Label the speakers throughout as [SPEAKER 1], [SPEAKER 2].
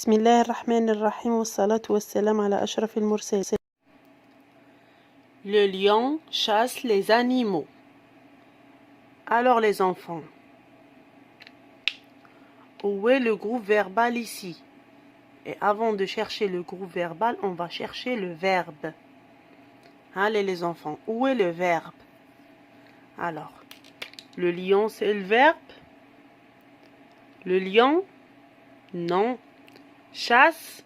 [SPEAKER 1] بسم الله الرحمن الرحيم والصلاة والسلام على أشرف المرسلين. Le lion chasse les animaux. Alors les enfants, où est le groupe verbal ici? Et avant de chercher le groupe verbal, on va chercher le verbe. Allez les enfants, où est le verbe? Alors, le lion c'est le verbe? Le lion? Non. Chasse?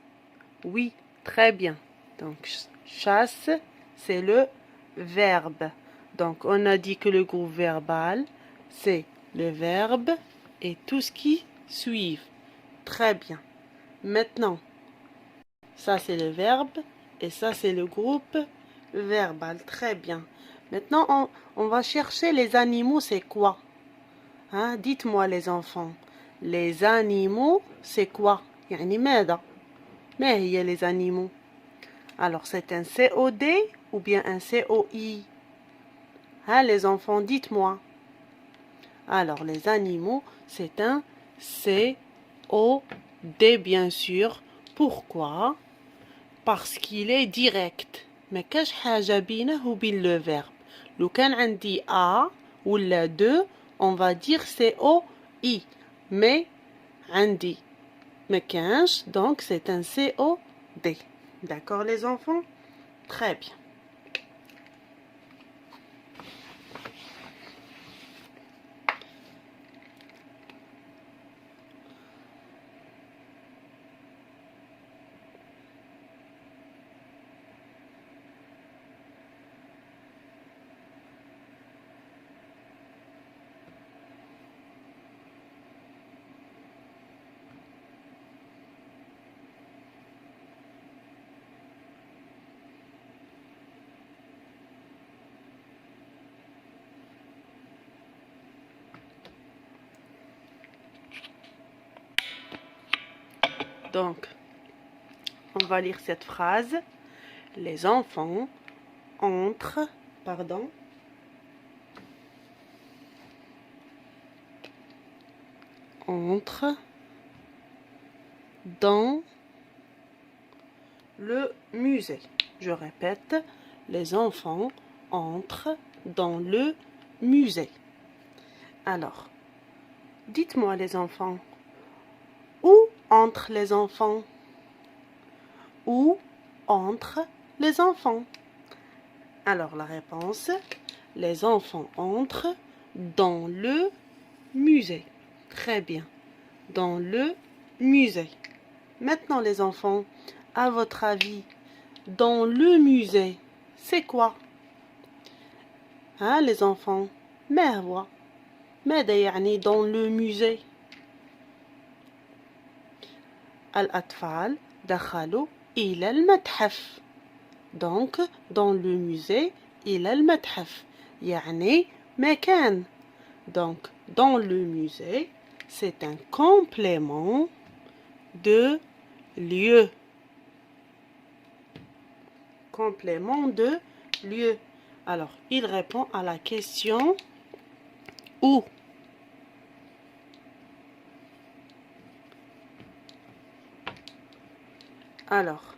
[SPEAKER 1] Oui, très bien. Donc, chasse, c'est le verbe. Donc, on a dit que le groupe verbal, c'est le verbe et tout ce qui suit. Très bien. Maintenant, ça c'est le verbe et ça c'est le groupe verbal. Très bien. Maintenant, on va chercher les animaux, c'est quoi? Hein? Dites-moi les enfants. Les animaux, c'est quoi? يعني ماذا؟ ما هي les animaux? Alors, c'est un COD ou bien un COI? Hein, les enfants, dites-moi. Alors, les animaux, c'est un COD, bien sûr. Pourquoi? Parce qu'il est direct. ما كاش حاجة بينه وبين le verbe. لو كان عندي A ou la 2, on va dire COI. Mais عندي ما كانش, donc c'est un COD. D'accord les enfants? Très bien. Donc, on va lire cette phrase. Les enfants entrent, entrent dans le musée. Je répète, les enfants entrent dans le musée. Alors, dites-moi les enfants, où entrent les enfants? Où entrent les enfants? Alors la réponse, les enfants entrent dans le musée. Très bien, dans le musée. Maintenant les enfants, à votre avis, dans le musée, c'est quoi? Hein les enfants? ما هو؟ ماذا يعني dans le musée? الأطفال دخلوا إلى المتحف. Donc, dans le musée, إلى المتحف. يعني مكان. Donc, dans le musée, c'est un complément de lieu. Complément de lieu. Alors, il répond à la question où. Alors,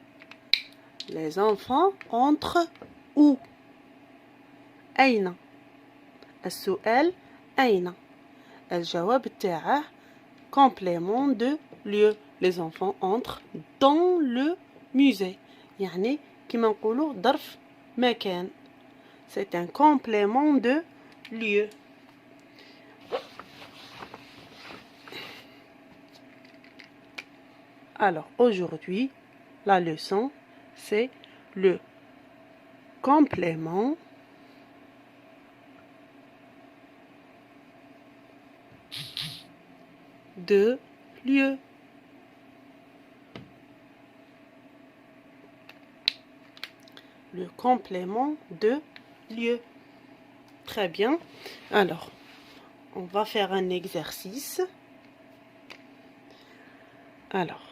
[SPEAKER 1] les enfants entrent où? أين؟ السؤال أين؟ الجواب تاعه complément de lieu. Les enfants entrent dans le musée. يعني كما نقولوا ظرف مكان. C'est un complément de lieu. Alors aujourd'hui, la leçon, c'est le complément de lieu. Le complément de lieu. Très bien. Alors, on va faire un exercice. Alors,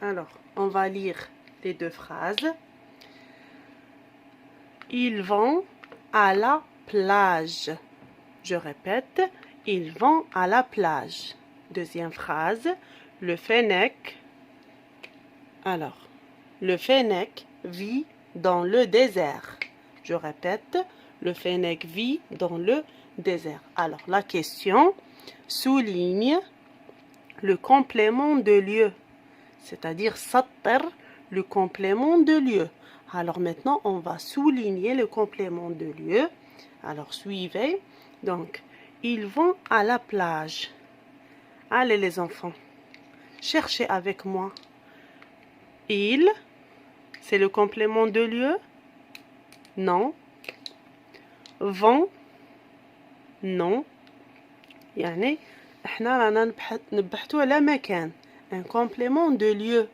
[SPEAKER 1] Alors, on va lire les deux phrases. Ils vont à la plage. Je répète, ils vont à la plage. Deuxième phrase, le fennec. Alors, le fennec vit dans le désert. Je répète, le fennec vit dans le désert. Alors, la question souligne le complément de lieu, c'est-à-dire satr, le complément de lieu. Alors maintenant, on va souligner le complément de lieu. Alors, suivez. Donc, ils vont à la plage. Allez les enfants, cherchez avec moi. Ils, c'est le complément de lieu? Non. Vont? Non. يعني احنا رانا نبحثوا على مكان. Un complément de lieu.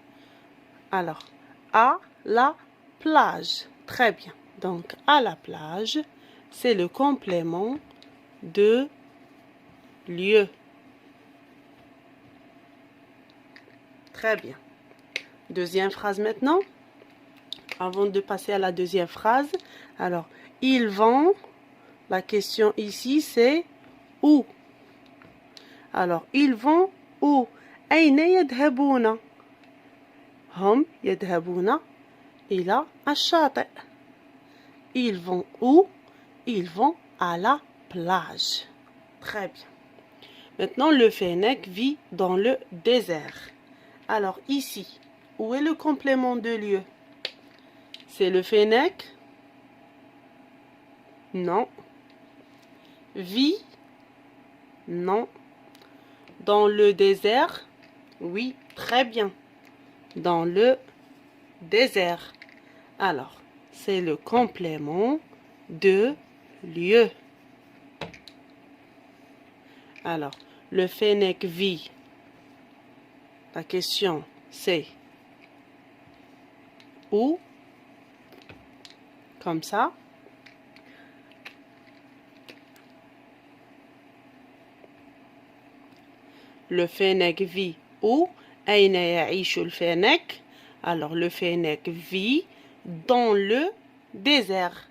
[SPEAKER 1] Alors, à la plage. Très bien. Donc, à la plage, c'est le complément de lieu. Très bien. Deuxième phrase maintenant. Avant de passer à la deuxième phrase. Alors, ils vont. La question ici, c'est où? Alors, ils vont où? أين يذهبون؟ هم يذهبون إلى الشاطئ. Ils vont où? Ils vont à la plage. Très bien. Maintenant, le fennec vit dans le désert. Alors, ici, où est le complément de lieu? C'est le fennec? Non. Vit? Non. Dans le désert? Oui, très bien. Dans le désert. Alors, c'est le complément de lieu. Alors, le fennec vit. La question, c'est où? Comme ça. Le fennec vit où? أين يعيش الفينيك? Alors, le fennec vit dans le désert.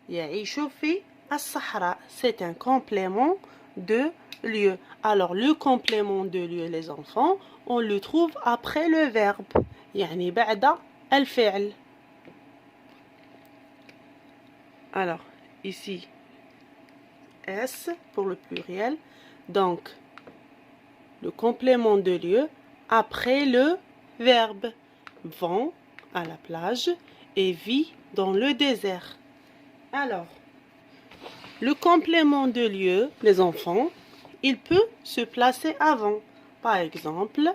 [SPEAKER 1] يعيش في الصحراء. C'est un complément de lieu. Alors, le complément de lieu, les enfants, on le trouve après le verbe. يعني بعد الفعل. Alors, ici, S pour le pluriel. Donc, le complément de lieu après le verbe. Vont à la plage et vit dans le désert. Alors, le complément de lieu, les enfants, il peut se placer avant. Par exemple,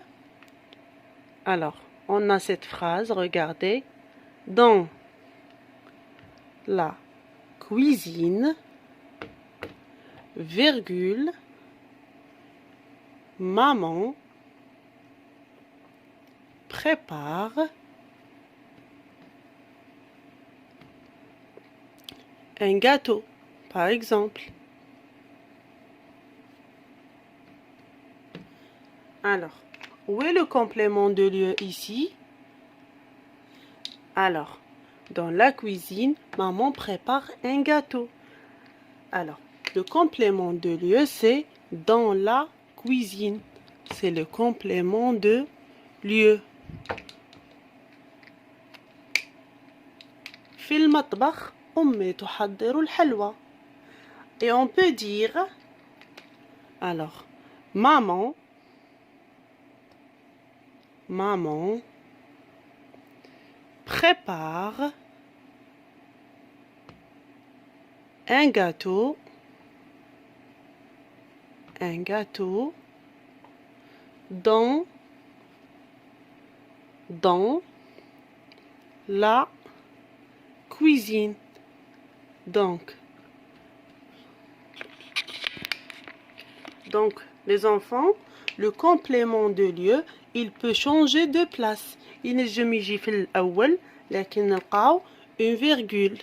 [SPEAKER 1] alors, on a cette phrase, regardez. Dans la cuisine, virgule, maman prépare un gâteau, par exemple. Alors, où est le complément de lieu ici? Alors, dans la cuisine, maman prépare un gâteau. Alors, le complément de lieu, c'est dans la cuisine. C'est le complément de lieu. في المطبخ أمي تحضر الحلوى. Et on peut dire, alors, maman prépare un gâteau dans la cuisine. Donc, les enfants, le complément de lieu, il peut changer de place. ينجم يجي في الأول لكن نلقاو une virgule.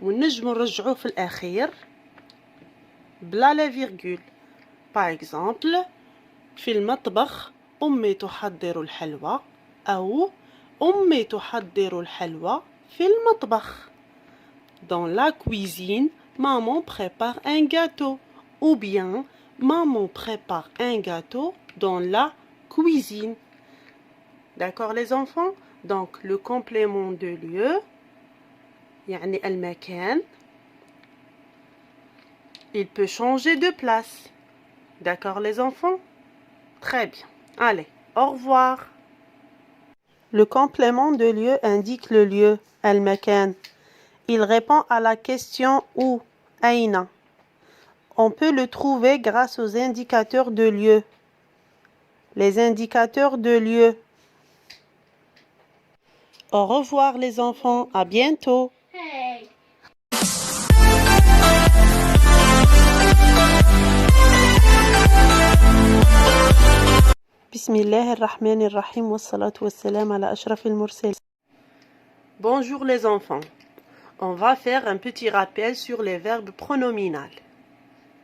[SPEAKER 1] ونجم نرجعوه في الأخير بلا لا virgule. Par exemple, في المطبخ أمي تحضر الحلوى أو أمي تحضر الحلوى في المطبخ. Dans la cuisine, maman prépare un gâteau. Ou bien, maman prépare un gâteau dans la cuisine. D'accord les enfants? Donc le complément de lieu, يعني المكان, il peut changer de place. D'accord les enfants? Très bien. Allez, au revoir. Le complément de lieu indique le lieu, المكان. Il répond à la question où, أين. On peut le trouver grâce aux indicateurs de lieu. Les indicateurs de lieu. Au revoir les enfants, à bientôt.
[SPEAKER 2] Hey.
[SPEAKER 1] Bismillah ar-Rahman ar-Rahim wassalatu wassalam ala ashraf al-mursal. Bonjour les enfants. On va faire un petit rappel sur les verbes pronominaux.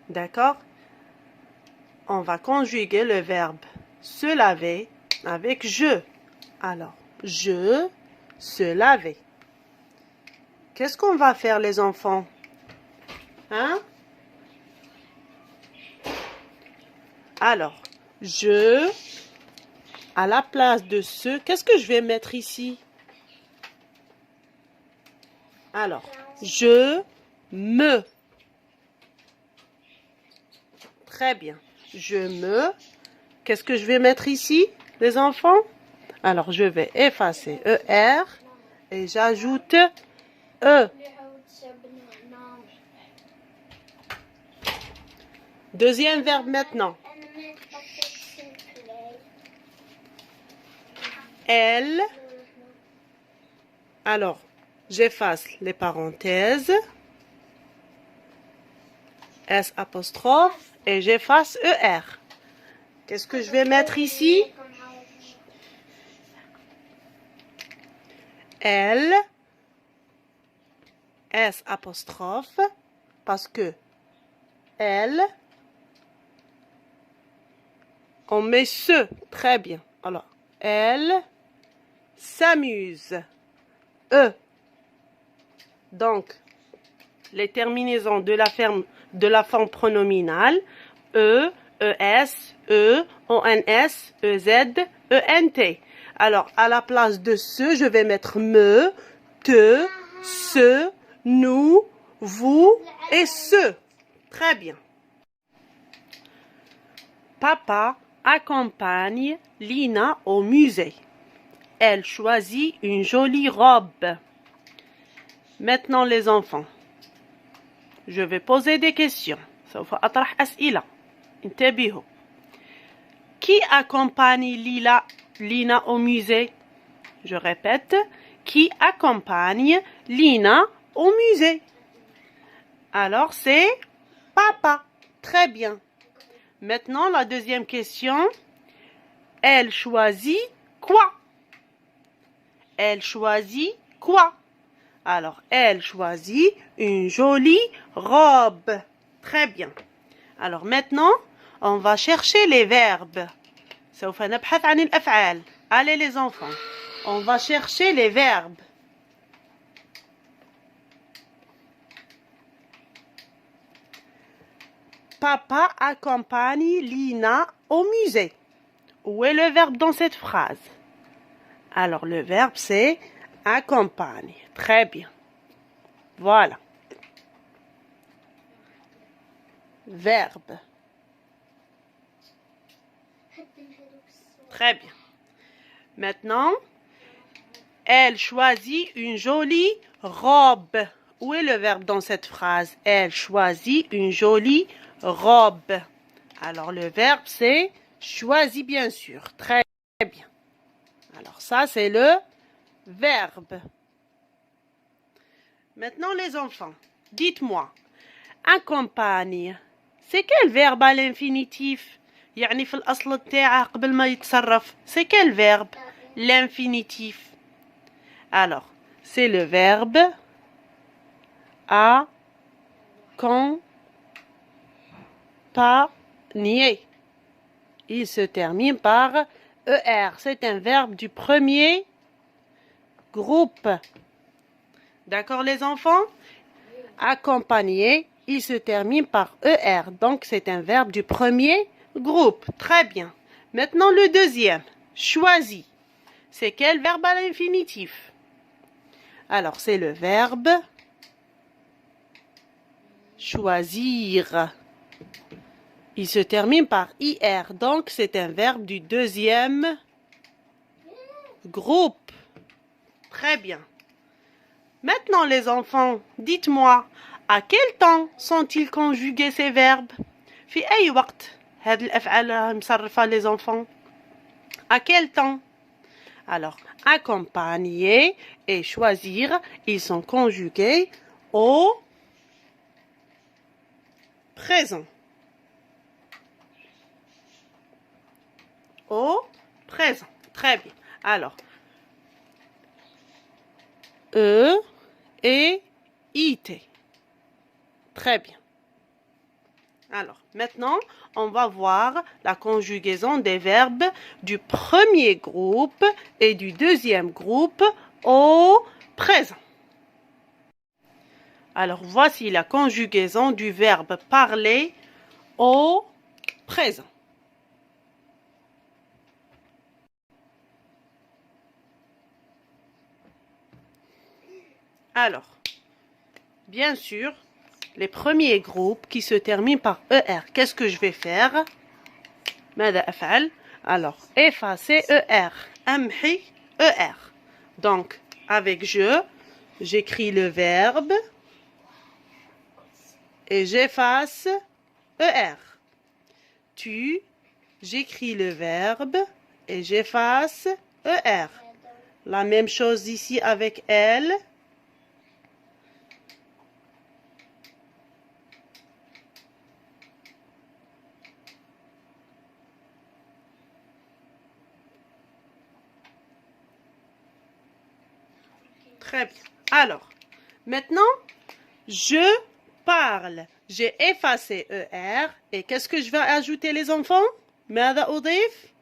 [SPEAKER 1] D'accord? On va conjuguer le verbe se laver avec je. Alors, je se laver. Qu'est-ce qu'on va faire les enfants? Hein? Alors, je, à la place de ce, qu'est-ce que je vais mettre ici? Alors, je me. Très bien. Je me. Qu'est-ce que je vais mettre ici, les enfants? Alors, je vais effacer ER et j'ajoute E. Deuxième verbe maintenant. Elle. Alors, j'efface les parenthèses. S apostrophe et j'efface ER. Qu'est-ce que je vais mettre ici? Elle. S apostrophe parce que elle. On met ce. Très bien. Alors, elle s'amuse. E. Donc, les terminaisons de la forme pronominale. E, ES, E, ONS, EZ, ENT. Alors, à la place de ce, je vais mettre me, te, ce, nous, vous et ce. Très bien. Papa accompagne Lina au musée. Elle choisit une jolie robe. Maintenant les enfants, je vais poser des questions. سوف أطرح أسئلة. انتبهوا. Qui accompagne Lina au musée? Je répète, qui accompagne Lina au musée? Alors c'est papa. Très bien. Maintenant la deuxième question. Elle choisit quoi? Elle choisit quoi? Alors, elle choisit une jolie robe. Très bien. Alors maintenant, on va chercher les verbes. سوف نبحث عن الأفعال. Allez les enfants, on va chercher les verbes. Papa accompagne Lina au musée. Où est le verbe dans cette phrase? Alors, le verbe, c'est accompagne. Très bien. Voilà. Verbe. Très bien. Maintenant, elle choisit une jolie robe. Où est le verbe dans cette phrase? Elle choisit une jolie robe. Alors, le verbe, c'est choisit, bien sûr. Très bien. Alors, ça, c'est le verbe. Maintenant, les enfants, dites-moi, accompagne, c'est quel verbe à l'infinitif? يعني في الأصل بتاعه قبل ما يتصرف. C'est quel verbe? L'infinitif. Alors, c'est le verbe accompagner. Il se termine par ER, c'est un verbe du premier groupe. D'accord les enfants? Accompagner, il se termine par ER, donc c'est un verbe du premier groupe. Très bien. Maintenant le deuxième, choisi. C'est quel verbe à l'infinitif? Alors c'est le verbe choisir. Il se termine par IR, donc c'est un verbe du deuxième groupe. Très bien. Maintenant les enfants, dites-moi, à quel temps sont-ils conjugués ces verbes? في أي وقت هذه الأفعال مصرفة les enfants? À quel temps? Alors, accompagner et choisir, ils sont conjugués au présent. Au présent. Très bien. Alors, E et IT. Très bien. Alors, maintenant, on va voir la conjugaison des verbes du premier groupe et du deuxième groupe au présent. Alors, voici la conjugaison du verbe parler au présent. Alors, bien sûr, les premiers groupes qui se terminent par ER. Qu'est-ce que je vais faire? Alors, effacer ER. أمحي ER. Donc, avec j'écris le verbe et j'efface ER. Tu, j'écris le verbe et j'efface ER. La même chose ici avec elle. Très bien. Alors, maintenant, je parle. J'ai effacé ER. Et qu'est-ce que je vais ajouter, les enfants? ماذا أضيف?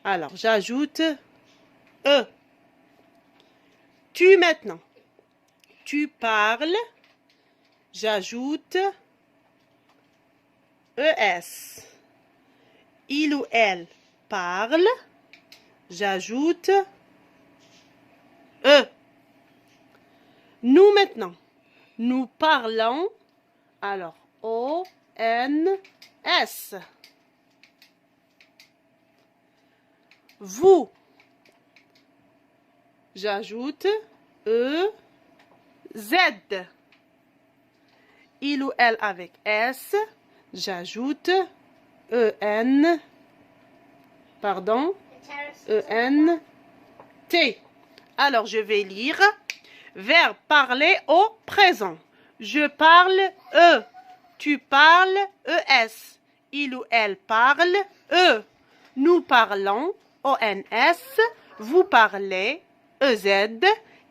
[SPEAKER 1] Alors, j'ajoute E. Tu maintenant. Tu parles. J'ajoute ES. Il ou elle parle. J'ajoute E. Nous maintenant. Nous parlons. Alors, O-N-S. Vous. J'ajoute E-Z. Il ou elle avec S. J'ajoute E-N. Pardon. E-N-T. Alors, je vais lire. Verbe parler au présent. Je parle E. Tu parles ES. Il ou elle parle E. Nous parlons ONS. Vous parlez EZ.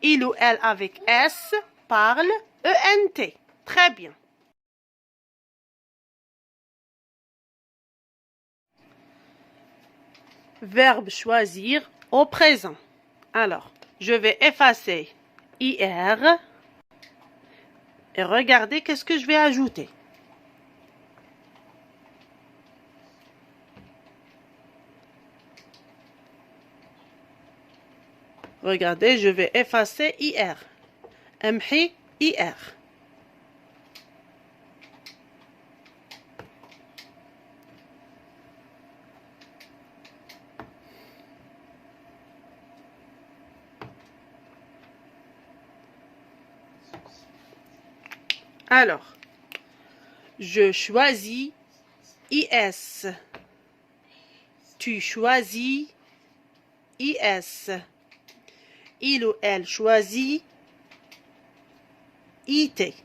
[SPEAKER 1] Il ou elle avec S parle ENT. Très bien. Verbe choisir au présent. Alors, je vais effacer IR et regardez qu'est-ce que je vais ajouter. Regardez, je vais effacer IR. امحي IR. Alors, je choisis IS. Tu choisis IS. Il ou elle choisit IT.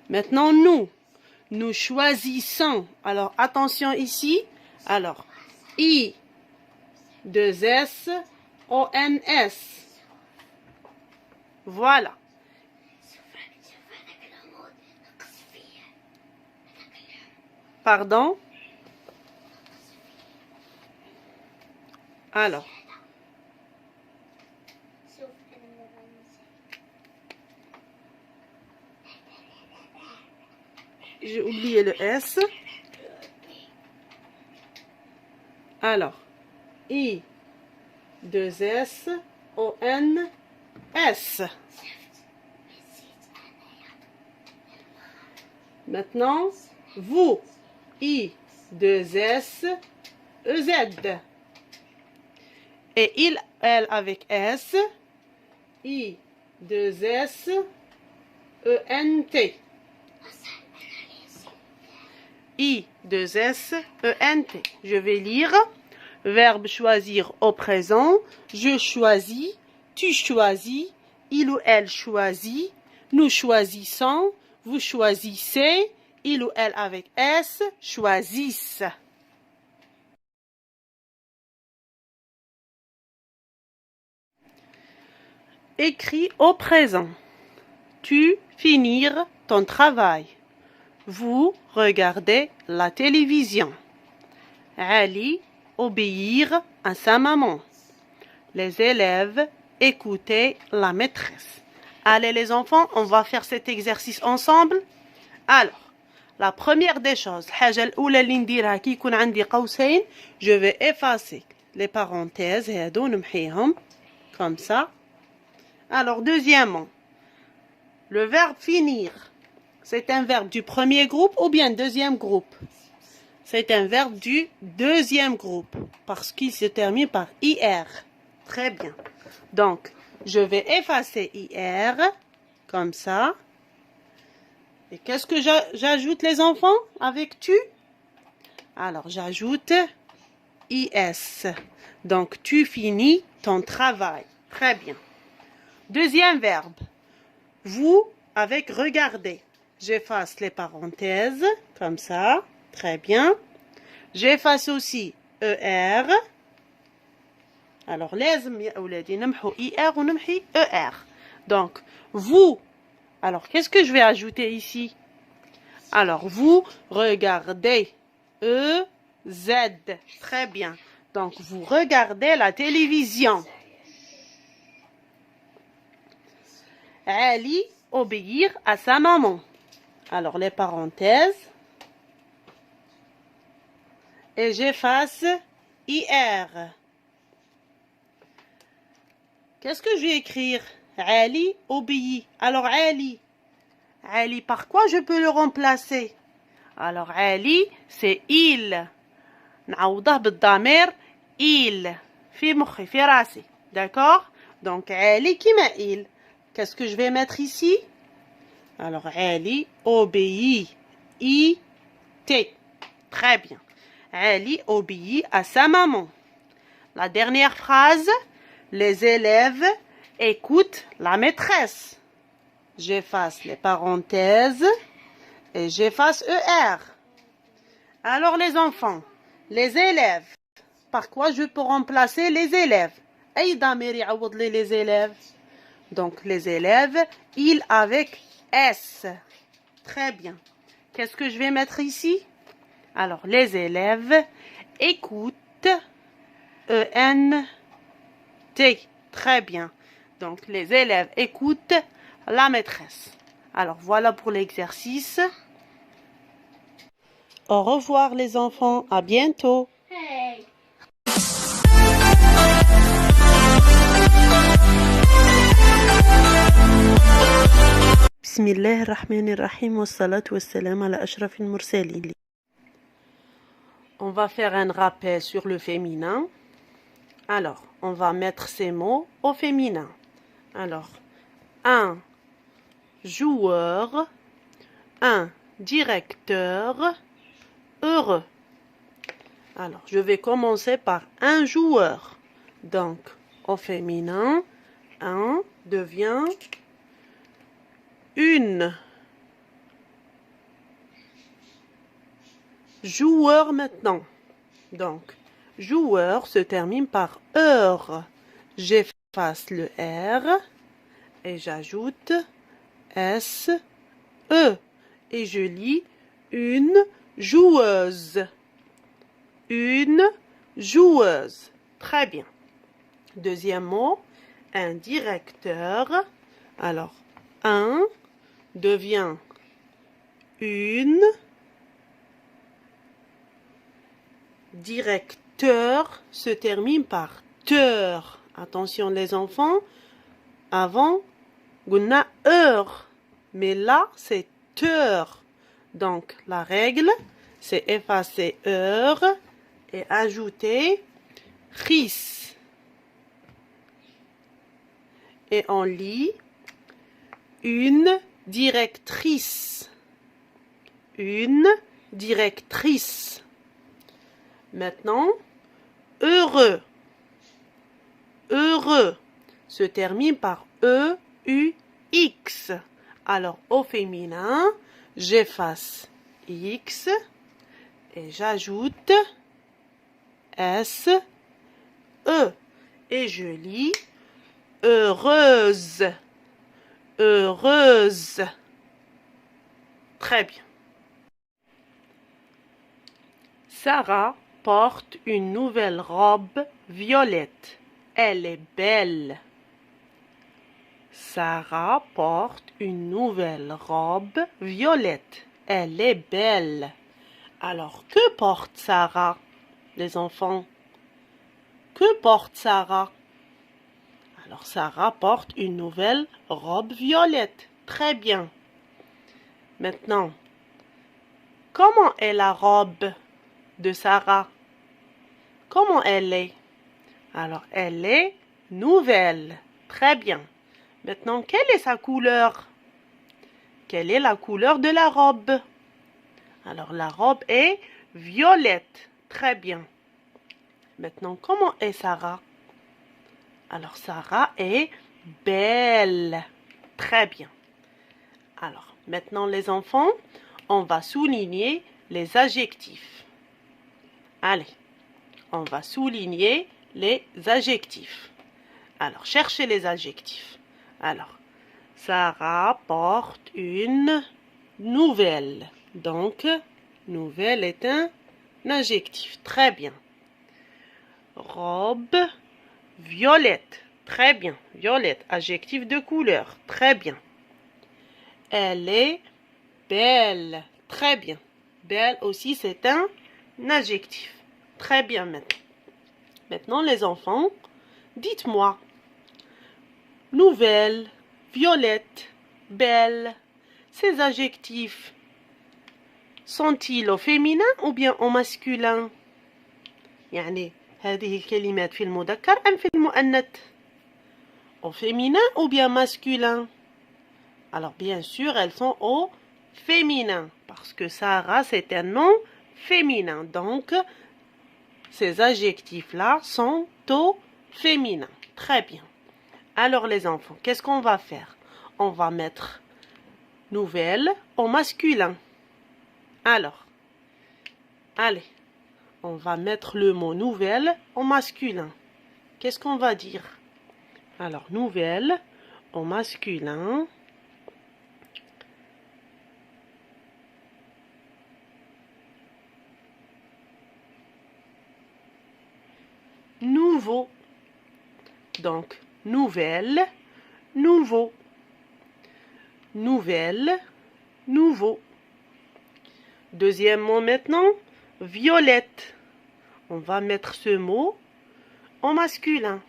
[SPEAKER 1] Maintenant, nous choisissons. Alors, attention ici. Alors, I, 2S, ONS. Voilà. Pardon? Alors, j'ai oublié le S. Alors, I, 2 S, O, N, S. Maintenant, vous, I, 2 S, E, Z. Et il, elle avec S, I, 2 S, E, N, T. I, 2 S, E, N, T. Je vais lire. Verbe choisir au présent. Je choisis. Tu choisis. Il ou elle choisit. Nous choisissons. Vous choisissez. Il ou elle avec S choisissent. Écrit au présent. Tu finir ton travail. Vous regardez la télévision. Ali obéir à sa maman. Les élèves écouter la maîtresse. Allez les enfants, on va faire cet exercice ensemble. Alors, la première des choses, الحاجة الأولى اللي نديرها كي يكون عندي قوسين, je vais effacer les parenthèses هادو نمحيهم comme ça. Alors, deuxièmement, le verbe finir, c'est un verbe du premier groupe ou bien deuxième groupe? C'est un verbe du deuxième groupe parce qu'il se termine par IR. Très bien. Donc, je vais effacer IR comme ça. Et qu'est-ce que j'ajoute les enfants avec tu? Alors, j'ajoute IS. Donc, tu finis ton travail. Très bien. Deuxième verbe. Vous avec regarder. J'efface les parenthèses comme ça. Très bien. J'efface aussi ER. Alors, لازم يا أولادي نمحو IR ونمحي ER. Donc, vous. Alors, qu'est-ce que je vais ajouter ici? Alors, vous regardez EZ. Très bien. Donc, vous regardez la télévision. Ali obéir à sa maman. Alors, les parenthèses. Et j'efface IR. Qu'est-ce que je vais écrire? Ali obéit. Alors, Ali. Ali, par quoi je peux le remplacer? Alors, Ali, c'est il. نعوضه بالضمير il. في مخي في راسي. D'accord? Donc, Ali كيما il. Qu'est-ce que je vais mettre ici? Alors, Ali obéit. I-T. Très bien. Ali obéit à sa maman. La dernière phrase, les élèves écoutent la maîtresse. J'efface les parenthèses et j'efface ER. Alors les enfants, les élèves, par quoi je peux remplacer les élèves? أي ضمير يعوض لي les élèves? Donc les élèves, il avec S. Très bien. Qu'est-ce que je vais mettre ici? Alors, les élèves écoutent E-N-T. Très bien. Donc, les élèves écoutent la maîtresse. Alors, voilà pour l'exercice. Au revoir les enfants. À bientôt. Hey. بسم الله الرحمن الرحيم والصلاة والسلام على أشرف المرسلين. On va faire un rappel sur le féminin. Alors, on va mettre ces mots au féminin. Alors, un joueur, un directeur, heureux. Alors, je vais commencer par un joueur. Donc, au féminin, un devient une. Joueur maintenant. Donc, joueur se termine par heure. J'efface le R et j'ajoute S, E. Et je lis une joueuse. Une joueuse. Très bien. Deuxième mot, un directeur. Alors, un devient une. Directeur se termine par teur. Attention les enfants, avant, on a heure, mais là c'est teur. Donc la règle, c'est effacer heure et ajouter ris. Et on lit une directrice. Une directrice. Maintenant, heureux. Heureux se termine par E-U-X. Alors, au féminin, j'efface X et j'ajoute S-E. Et je lis heureuse. Heureuse. Très bien. Sarah porte une nouvelle robe violette. Elle est belle. Sarah porte une nouvelle robe violette. Elle est belle. Alors, que porte Sarah, les enfants? Que porte Sarah? Alors, Sarah porte une nouvelle robe violette. Très bien. Maintenant, comment est la robe de Sarah? Comment elle est? Alors, elle est nouvelle. Très bien. Maintenant, quelle est sa couleur? Quelle est la couleur de la robe? Alors, la robe est violette. Très bien. Maintenant, comment est Sarah? Alors, Sarah est belle. Très bien. Alors, maintenant, les enfants, on va souligner les adjectifs. Allez, on va souligner les adjectifs. Alors, cherchez les adjectifs. Alors, Sarah porte une nouvelle. Donc, nouvelle est un adjectif. Très bien. Robe violette. Très bien. Violette, adjectif de couleur. Très bien. Elle est belle. Très bien. Belle aussi, c'est un adjectif. Très bien maintenant. Maintenant, les enfants, dites-moi. Nouvelle, violette, belle. Ces adjectifs sont-ils au féminin ou bien au masculin؟ يعني هذه الكلمات في المذكر أم في المؤنث؟ Au féminin ou bien masculin? Alors bien sûr, elles sont au féminin parce que Sarah c'est un nom féminin. Donc ces adjectifs-là sont au féminin. Très bien. Alors les enfants, qu'est-ce qu'on va faire? On va mettre nouvelle au masculin. Alors, allez, on va mettre le mot nouvelle au masculin. Qu'est-ce qu'on va dire? Alors, nouvelle au masculin. Nouveau. Donc, nouvelle, nouveau. Nouvelle, nouveau. Deuxième mot maintenant, violette. On va mettre ce mot au masculin.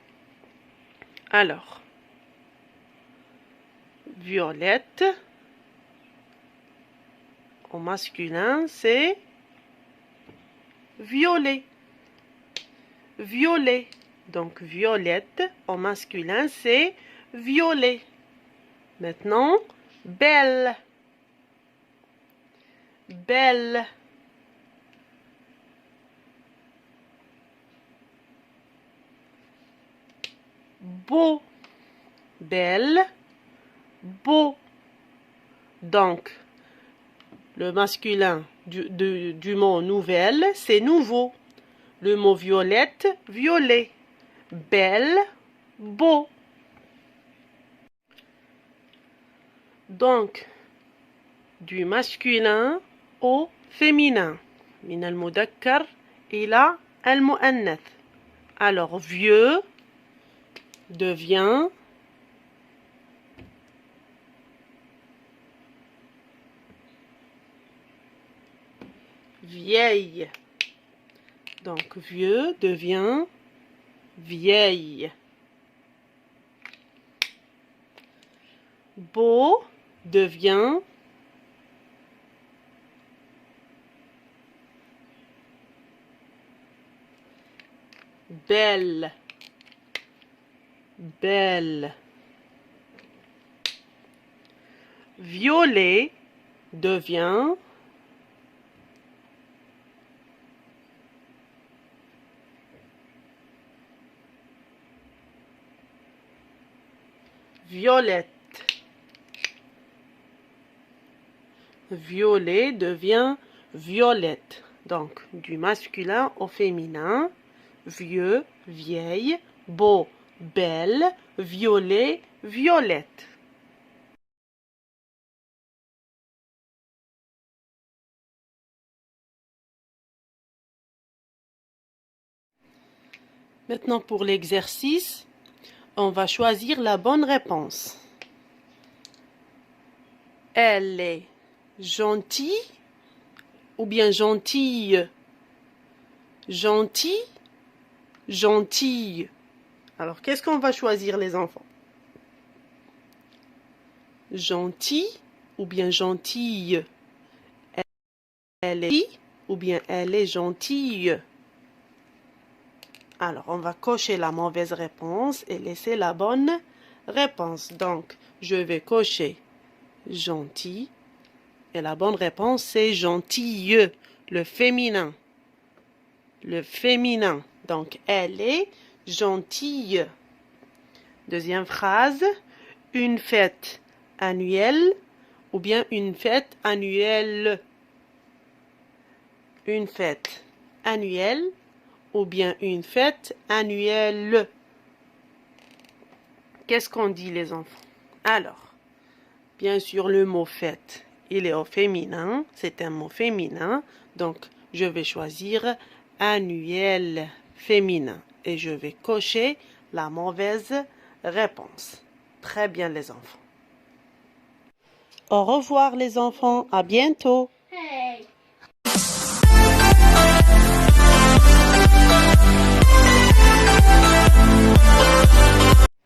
[SPEAKER 1] Alors, violette, au masculin, c'est violet. Violet. Donc, violette, au masculin, c'est violet. Maintenant, belle. Belle. Beau. Belle. Beau. Donc, le masculin du mot nouvelle, c'est nouveau. Le mot violette, violet. Belle, beau. Donc, du masculin au féminin. من المذكر إلى المؤنث. Alors, vieux devient vieille. Donc, vieux devient vieille. Beau devient belle. Belle. Violet devient violette. Violet devient violette. Donc, du masculin au féminin. Vieux, vieille, beau, belle, violet, violette. Maintenant, pour l'exercice, on va choisir la bonne réponse. Elle est gentille ou bien gentille? Gentil, gentille. Alors, qu'est-ce qu'on va choisir, les enfants? Gentil ou bien gentille? Elle est ou bien elle est gentille? Alors, on va cocher la mauvaise réponse et laisser la bonne réponse. Donc, je vais cocher gentil. Et la bonne réponse, c'est gentille, le féminin. Le féminin. Donc, elle est gentille. Deuxième phrase, une fête annuelle ou bien une fête annuelle. Une fête annuelle ou bien une fête annuelle. Qu'est-ce qu'on dit, les enfants? Alors, bien sûr, le mot fête, il est au féminin. C'est un mot féminin. Donc, je vais choisir annuel féminin. Et je vais cocher la mauvaise réponse. Très bien, les enfants. Au revoir, les enfants. À bientôt.
[SPEAKER 2] Hey.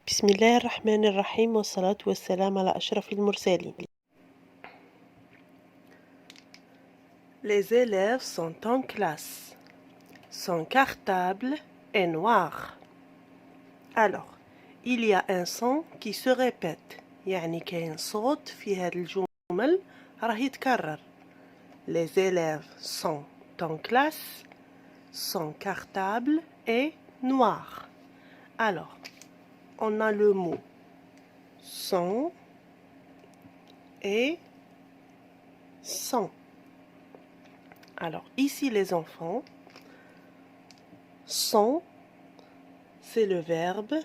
[SPEAKER 1] بسم الله الرحمن الرحيم والصلاة والسلام على أشرف المرسلين. Les élèves sont en classe. Son cartable est noir. Alors, il y a un son qui se répète. يعني كاين صوت في هذه الجمل راه يتكرر. Les élèves sont en classe. Son cartable est noir. Alors, on a le mot son et son. Alors, ici, les enfants, son, c'est le verbe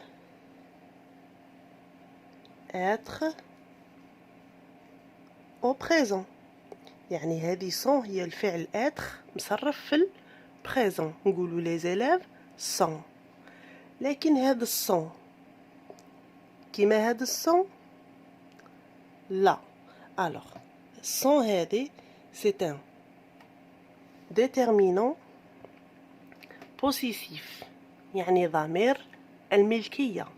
[SPEAKER 1] être au présent. يعني هذه son هي الفعل être مصرف في البريزون. نقولوا les élèves sont. لكن هذا الصون كيما هذا الصون لا. Alors, son هذه c'est un déterminant possessif يعني ضمير الملكية.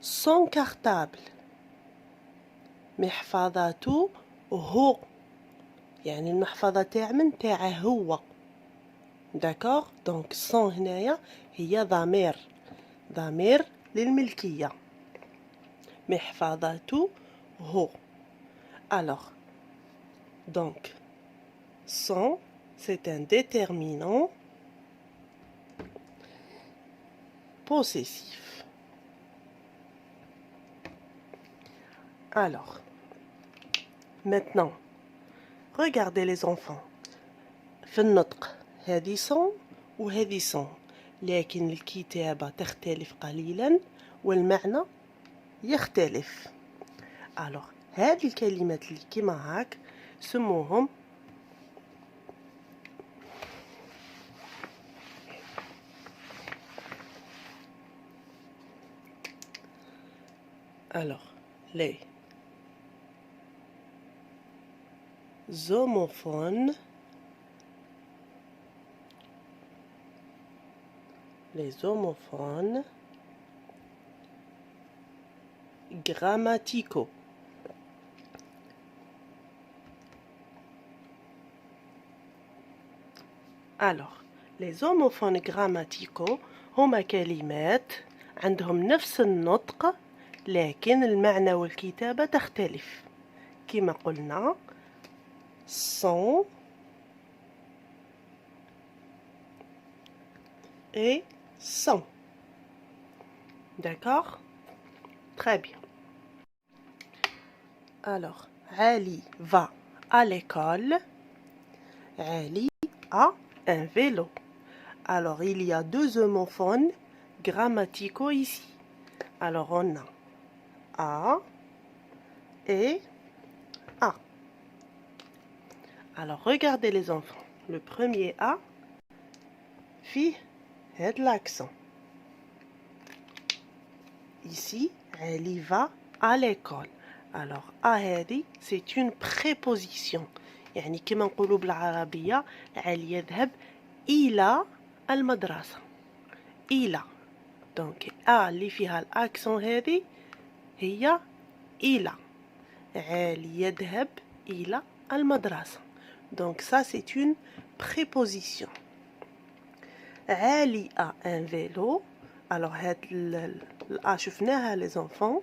[SPEAKER 1] son cartable محفظته هو يعني المحفظة تاع من تاعه هو. داكوغ دونك son هنايا هي ضمير للملكية. محفظته هو. Alors, donc, son, c'est un déterminant possessif. Alors, maintenant, regardez les enfants. في النطق هذه son وهذه son. لكن الكتابة تختلف قليلا والمعنى يختلف. Alors, هذه الكلمات اللي كيما هاك سموهم Alors, les homophones, grammaticaux. Alors, les homophones grammaticaux هما كلمات عندهم نفس النطق لكن المعنى والكتابة تختلف كما قلنا sont et sont. D'accord? Très bien. Alors, Ali va à l'école. Ali a un vélo. Alors, il y a deux homophones grammaticaux ici. Alors, on a A et A. Alors, regardez les enfants. Le premier A fait de l'accent. Ici, Ali va à l'école. Alors, A هذه c'est une préposition. يعني كما نقولوا بالعربية علي يذهب إلى المدرسة. إلى. Donc A اللي فيها الأكسون هذه هي إلى. علي يذهب إلى المدرسة. Donc ça c'est une préposition. علي a un vélo. Alors هاد الأ شفناها les enfants.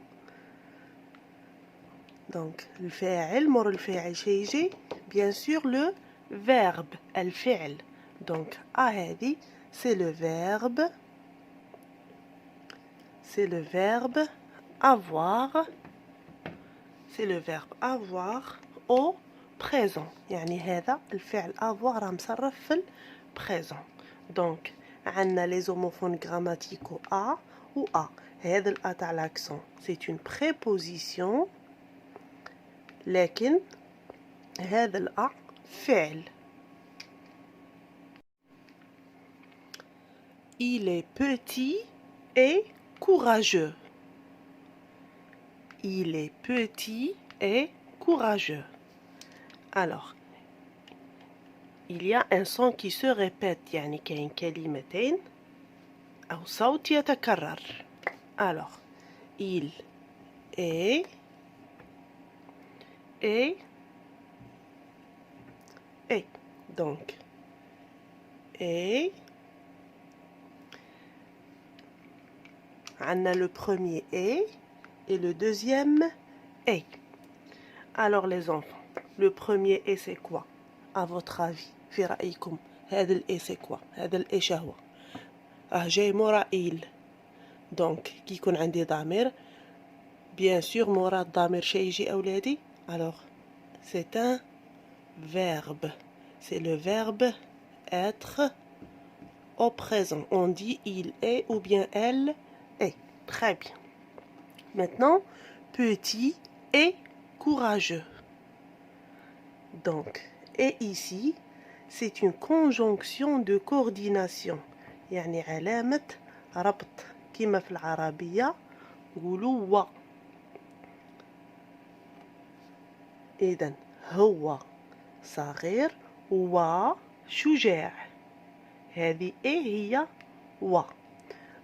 [SPEAKER 1] Donc الفاعل مور الفاعل شي يجي bien sûr le verbe الفعل. Donc A هذه c'est le verbe avoir. C'est le verbe avoir au présent. يعني هذا الفعل avoir راه مصرف في présent. Donc عندنا les homophones grammaticaux A ou A. هذا الأ تاع l'accent c'est une préposition لكن هذا الأ فعل. Il est petit et courageux. Il est petit et courageux. Alors, il y a un son qui se répète يعني كاين كلمتين أو صوت يتكرر. Alors, il est et donc et on a le premier et le deuxième est. Alors les enfants, le premier et c'est quoi à votre avis في رأيكم هذا الاي c'est quoi هذا الاي شهوة جاي مورا il. donc كي يكون عندي ضمير bien sûr مورا الضمير شي يجي أولادي. alors c'est un verbe. C'est le verbe être au présent. On dit il est ou bien elle est. Très bien. Maintenant, petit et courageux. Donc, et ici, c'est une conjonction de coordination. يعني علامة ربط كما في العربية نقولوا و. إذن هو صغير وشجاع. هذه هي و.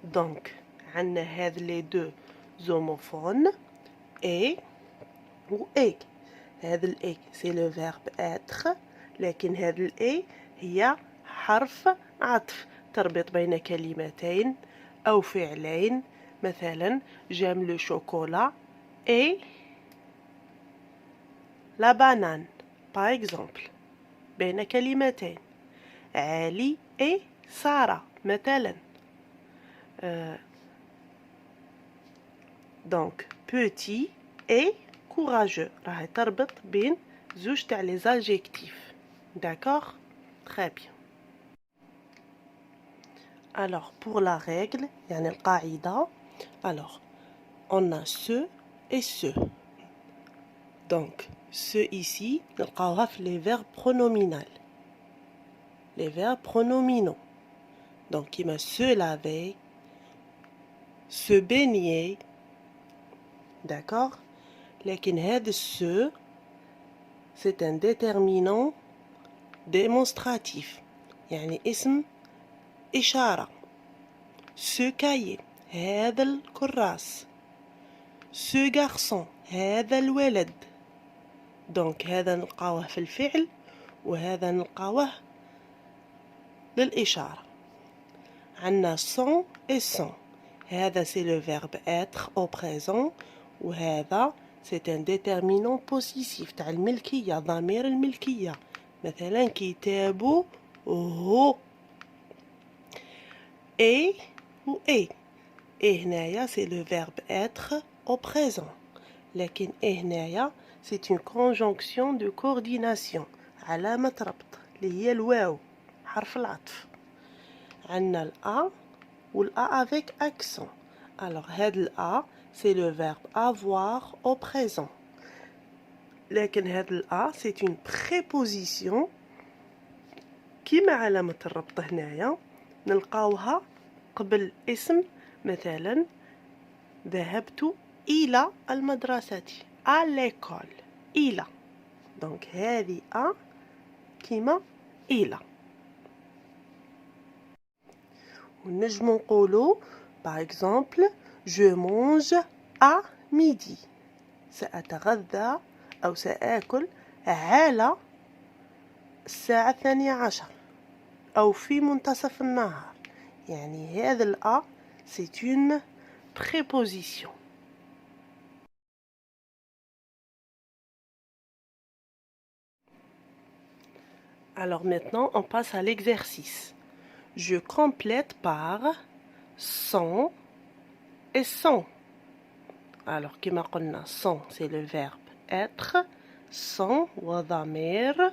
[SPEAKER 1] دونك عندنا هذ لي دو زوموفون اي و اي. هذا الاي سي لو فيرب اتر لكن هذا الاي هي حرف عطف تربط بين كلمتين او فعلين. مثلا j'aime le chocolat et la banane par exemple بين كلمتين. علي et سارة مثلا. Donc petit et courageux راح تربط بين زوج تاع les adjectifs. D'accord? Très bien. Alors pour la règle يعني القاعدة. Alors on a ce et ce. Donc ce ici نلقاوها في les verbes pronominaux. Les verbes pronominaux. Donc كيما se laver, se baigner. d'accord. لكن هذا ce c'est un déterminant démonstratif يعني اسم إشارة. ce cahier هذا الكراس. ce garçon هذا الولد. دونك هذا نلقاوه في الفعل وهذا نلقاوه للإشارة. عندنا sont et sont. هذا c'est le verbe être au présent وهذا c'est un déterminant possessif تاع الملكية ضمير الملكية. مثلا كتابه هو. et و et. et هنايا c'est le verbe être au présent. لكن هنايا c'est une conjonction de coordination علامة ربط اللي هي الواو حرف العطف. عندنا الأ والأ avec accent. alors هاد الأ c'est le verbe avoir au présent. لكن هاد الأ c'est une préposition كيما علامة الربط هنايا نلقاوها قبل اسم. مثلا ذهبت إلى المدرسة à l'école. إلى. دونك هذه أ كيما إلى. ونجم نقولو par exemple je mange à midi. سأتغذى أو سآكل على الساعة 12 أو في منتصف النهار. يعني هذا الأ c'est une préposition. Alors maintenant on passe à l'exercice. Je complète par sont et sont. Alors كما قلنا sont c'est le verbe être. sont وضمير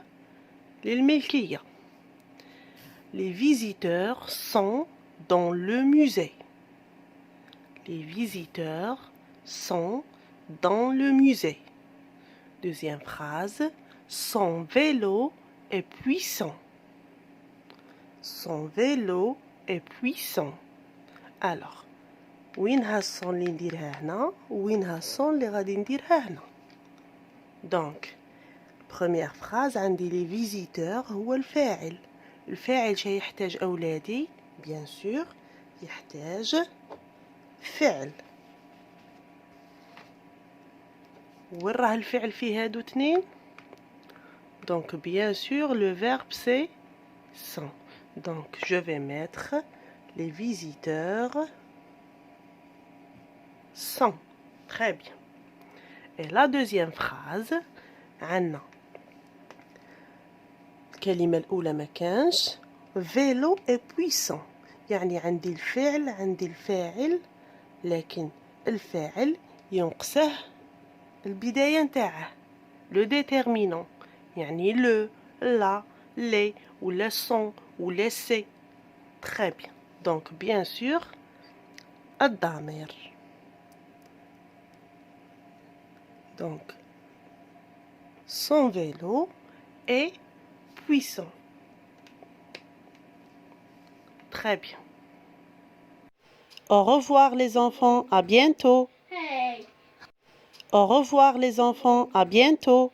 [SPEAKER 1] للملكية. Les visiteurs sont dans le musée. Les visiteurs sont dans le musée. Deuxième phrase. Son vélo est puissant. Son vélo est puissant. alors وين ها الصون اللي نديرها هنا وين ها الصون اللي غادي نديرها هنا. دونك première phrase عندي les visiteurs هو الفاعل. الفاعل شي يحتاج أولادي bien sûr يحتاج فعل. وين راه الفعل فيه هادو اثنين. donc bien sûr le verbe c'est sont. donc je vais mettre les visiteurs sont. très bien. et la deuxième phrase عندنا الكلمة الأولى ما كانش vélo est puissant. يعني عندي الفعل عندي الفاعل لكن الفاعل ينقصه البداية نتاعه le déterminant. يعني le la les ou le sont ou les c'est. très bien. donc bien sûr الضمير. donc son vélo est puissant. très bien. Au revoir les enfants, à bientôt.
[SPEAKER 2] Hey.
[SPEAKER 1] Au revoir les enfants, à bientôt.